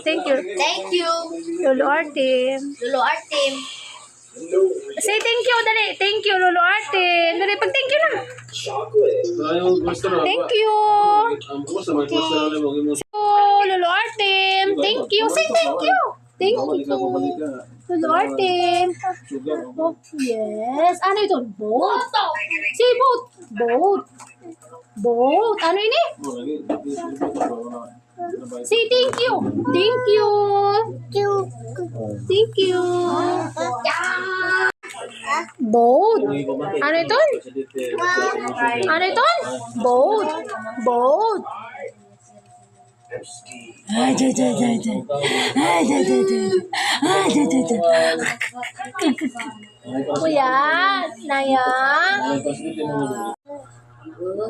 Thank you. Thank you. Lolo Artem. Lolo Artem. Say thank you, dali. Thank you, Lolo Artem. Dali, pag thank you na. Thank you. Oh, Lolo Artem. Thank you. Say thank you. Thank you. Lolo Artem. Oh, yes. Ano ito? Boat. Say boat. Boat. Boat. Ano ini? Say thank you. Thank you. Thank you. Boat. Ano ito? Ano ito? Boat. Boat. Kuya, Naya.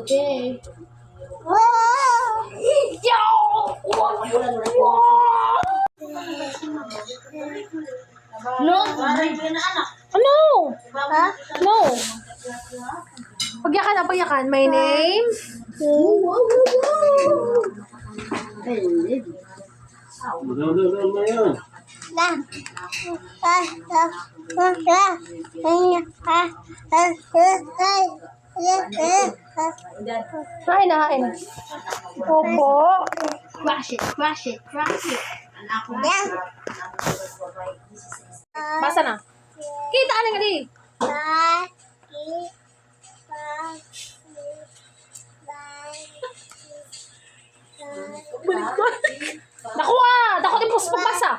Okay. No. Ano? No. Pagyakan na, pagyakan. My name? Kain na, kain na. Opo. Crush it, crush it, crush it. Basa na. Kita ka na nga di. Naku ah! Naku din po sa pagbasa.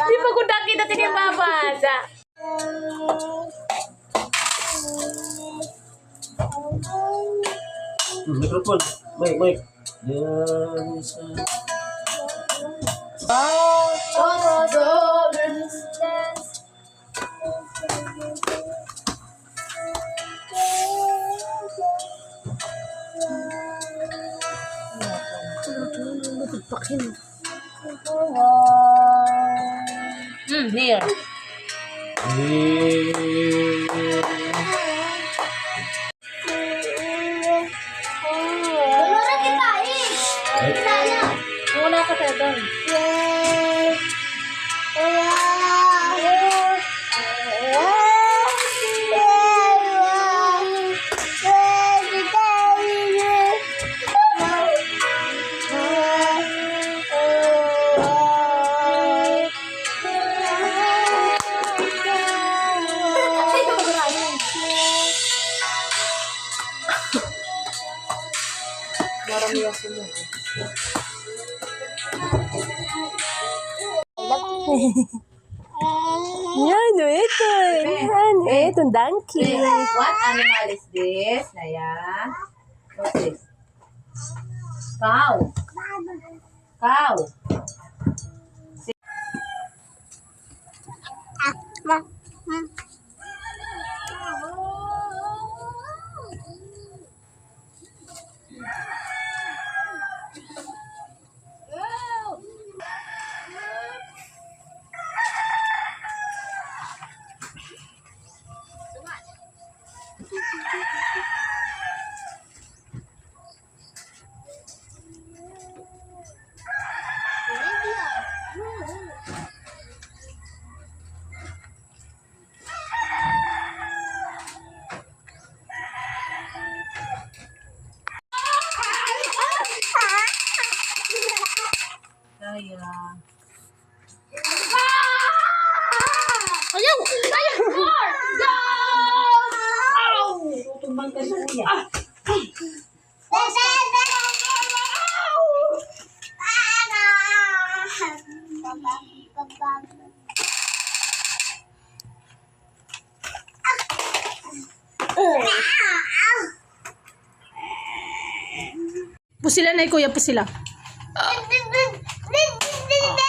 Di ba kung nakita tingin babasa? Mikrofon. Mic. Yes. Near. Lolo kita eh. Saya. Wala ka tayo doon. Yan, ito. Yan, ito, donkey. What animal is this, Naya? What's this? Cow. Cow. Ayaw! Ayaw! Tumbang ka sa kuya. Pusila na kuya, pusila.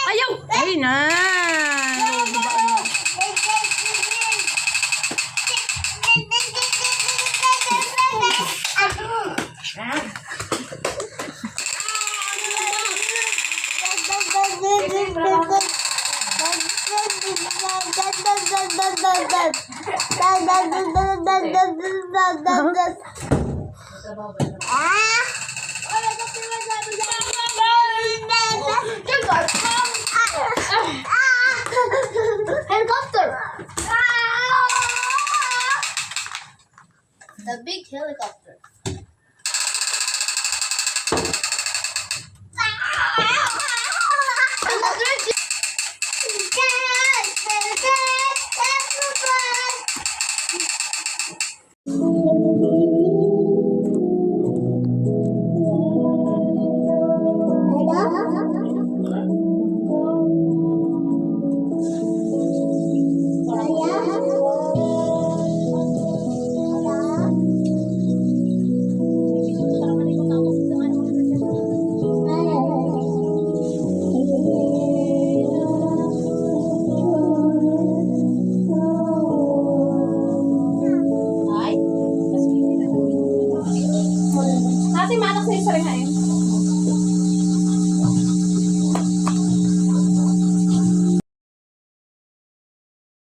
Ayaw! Ay na! Trabaho ba? Helicopter! The big helicopter. Ay. Nasi manak sa isa rin ngayon.